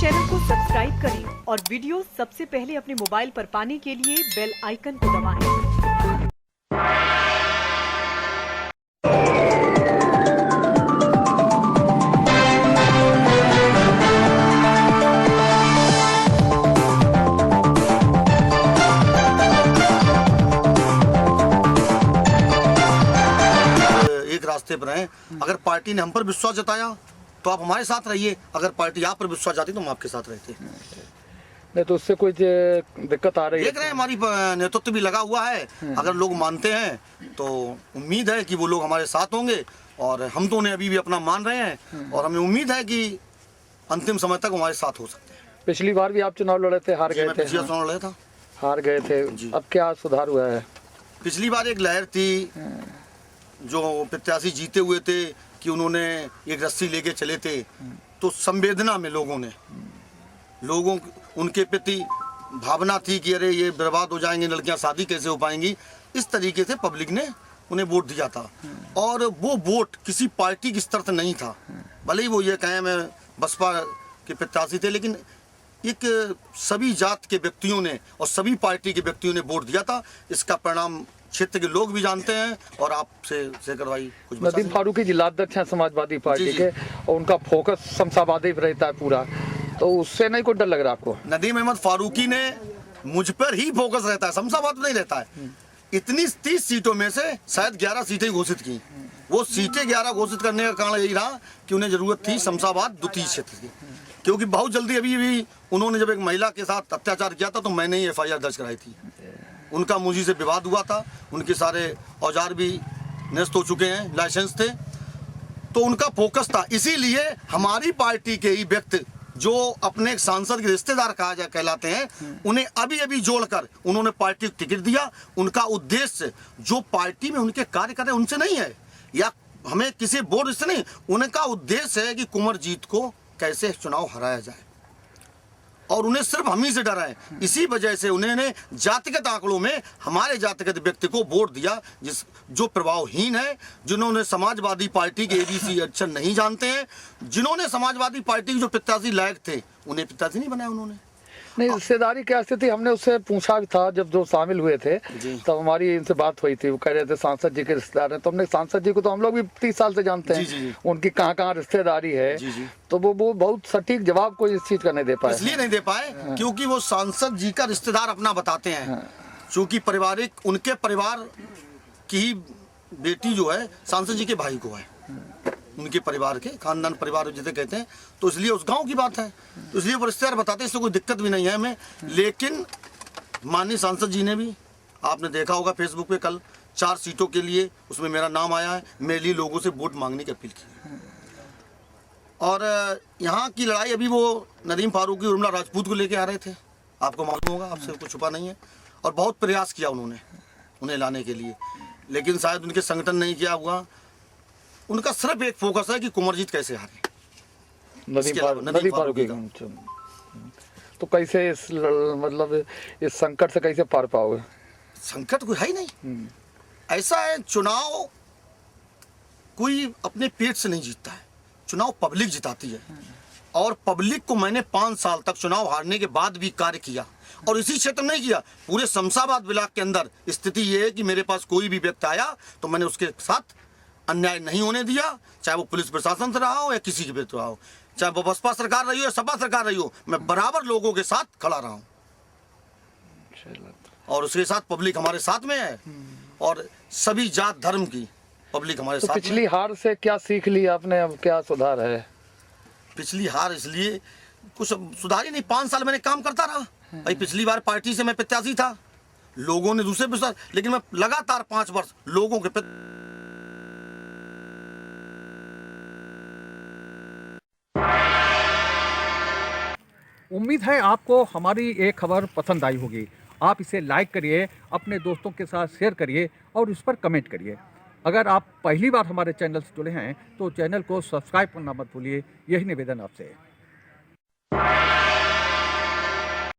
Channel को subscribe करें और वीडियो सबसे पहले अपने मोबाइल पर पाने के लिए बेल आइकन को दबाएं। एक रास्ते पर हैं। अगर पार्टी ने हम पर विश्वास जताया तो आप हमारे साथ रहिए, अगर पार्टी आप पर विश्वास जाती तो हम आपके साथ रहते। नहीं तो उससे कुछ दिक्कत आ रही है? देख रहे हैं हमारी नेतृत्व भी लगा हुआ है। अगर लोग मानते हैं तो उम्मीद है कि वो लोग हमारे साथ होंगे, और हम तो उन्हें अभी भी अपना मान रहे हैं, और हमें उम्मीद है कि अंतिम समय तक हमारे साथ हो सकते हैं। पिछली बार भी आप चुनाव लड़े थे, हार गए थे। पिछला चुनाव लड़ा था, हार गए थे। अब क्या सुधार हुआ है? पिछली बार एक लहर थी जो प्रत्याशी जीते हुए थे कि उन्होंने एक रस्सी लेके चले थे, तो संवेदना में लोगों उनके प्रति भावना थी कि अरे ये बर्बाद हो जाएंगे, लड़कियां शादी कैसे हो पाएंगी। इस तरीके से पब्लिक ने उन्हें वोट दिया था, और वो वोट किसी पार्टी के स्तर से नहीं था। भले ही वो ये कहें मैं बसपा के प्रत्याशी थे, लेकिन एक सभी जात के व्यक्तियों ने और सभी पार्टी के व्यक्तियों ने वोट दिया था। इसका परिणाम क्षेत्र के लोग भी जानते हैं, और आपसे शेखर भाई कुछ नदीम फारूकी जिलाध्यक्ष हैं समाजवादी पार्टी के, और उनका फोकस शमशाबादी पर रहता है पूरा, तो उससे नहीं कोई डर लग रहा आपको? नदीम अहमद फारूकी ने मुझ पर ही फोकस रहता है, शमशाबाद में नहीं रहता है। इतनी 30 सीटों में से शायद 11 सीटें घोषित की। वो सीटें 11 घोषित करने का कारण यही रहा कि उन्हें जरूरत थी शमशाबाद द्वितीय क्षेत्र की, क्योंकि बहुत जल्दी अभी उन्होंने जब एक महिला के साथ अत्याचार किया था तो मैंने ही FIR दर्ज कराई थी। उनका मुझी से विवाद हुआ था, उनके सारे औजार भी नष्ट हो चुके हैं, लाइसेंस थे, तो उनका फोकस था। इसीलिए हमारी पार्टी के ही व्यक्ति जो अपने सांसद के रिश्तेदार कहलाते हैं, उन्हें अभी जोड़कर उन्होंने पार्टी को टिकट दिया। उनका उद्देश्य जो पार्टी में उनके कार्य कर रहे हैं उनसे नहीं है, या हमें किसी बोर्ड से नहीं, उनका उद्देश्य है कि कुंवरजीत को कैसे चुनाव हराया जाए, और उन्हें सिर्फ हम ही से डरा है। इसी वजह से उन्होंने जातिगत आंकड़ों में हमारे जातिगत व्यक्ति को वोट दिया, जो प्रभावहीन है, जिन्होंने समाजवादी पार्टी के ABC अक्षर नहीं जानते हैं, जिन्होंने समाजवादी पार्टी के जो प्रत्याशी लायक थे उन्हें प्रत्याशी नहीं बनाया उन्होंने। नहीं, रिश्तेदारी क्या स्थिति, हमने उससे पूछा भी था जब जो शामिल हुए थे, तब हमारी इनसे बात हुई थी। वो कह रहे थे सांसद जी के रिश्तेदार हैं, तो हमने सांसद जी को तो हम लोग भी 30 साल से जानते हैं, उनकी कहाँ रिश्तेदारी है। तो वो बहुत सटीक जवाब कोई इस चीज का नहीं दे पाए। इसलिए नहीं दे पाए क्योंकि वो सांसद जी का रिश्तेदार अपना बताते हैं, चूंकि पारिवारिक उनके परिवार की बेटी जो है सांसद जी के भाई को है, उनके परिवार के खानदान परिवार जिसे कहते हैं, तो इसलिए उस गांव की बात है, तो इसलिए वो रिश्तेदार बताते हैं, इससे कोई दिक्कत भी नहीं है हमें। लेकिन माननीय सांसद जी ने भी, आपने देखा होगा फेसबुक पे कल 4 सीटों के लिए उसमें मेरा नाम आया है, मेरे लिए लोगों से वोट मांगने की अपील की। और यहाँ की लड़ाई अभी वो नदीम फारूकी उर्मिला राजपूत को लेके आ रहे थे, आपको मालूम होगा, आपसे कुछ छुपा नहीं है, और बहुत प्रयास किया उन्होंने उन्हें लाने के लिए, लेकिन शायद उनके संगठन नहीं किया हुआ। उनका सिर्फ एक फोकस है कि कुंवरजीत कैसे हारे, नदीम फारूकी का। तो कैसे मतलब इस संकट से कैसे पार पाओगे? संकट कोई है ही नहीं। ऐसा है, चुनाव कोई अपने पेट से नहीं जीतता है, चुनाव पब्लिक जिताती है, और पब्लिक को मैंने 5 साल तक चुनाव हारने के बाद भी कार्य किया, और इसी क्षेत्र में नहीं किया, पूरे शमशाबाद ब्लॉक के अंदर स्थिति ये है कि मेरे पास कोई भी व्यक्ति आया तो मैंने उसके साथ अन्याय नहीं होने दिया, चाहे वो पुलिस प्रशासन से रहा हो या किसी के भी रहा हो, चाहे वो बसपा सरकार रही हो या सपा सरकार रही हो, मैं बराबर लोगों के साथ खड़ा रहा हूँ, और उसके साथ पब्लिक हमारे साथ में है, और सभी जात धर्म की पब्लिक हमारे साथ। पिछली हार से क्या सीख ली आपने, अब क्या सुधार है? पिछली हार इसलिए कुछ सुधार ही नहीं, 5 साल मैंने काम करता रहा भाई। पिछली बार पार्टी से मैं प्रत्याशी था, लोगों ने दूसरे विश्वास, लेकिन मैं लगातार 5 वर्ष लोगों के उम्मीद है आपको हमारी ये खबर पसंद आई होगी। आप इसे लाइक करिए, अपने दोस्तों के साथ शेयर करिए, और उस पर कमेंट करिए। अगर आप पहली बार हमारे चैनल से जुड़े हैं तो चैनल को सब्सक्राइब करना मत भूलिए। यही निवेदन आपसे।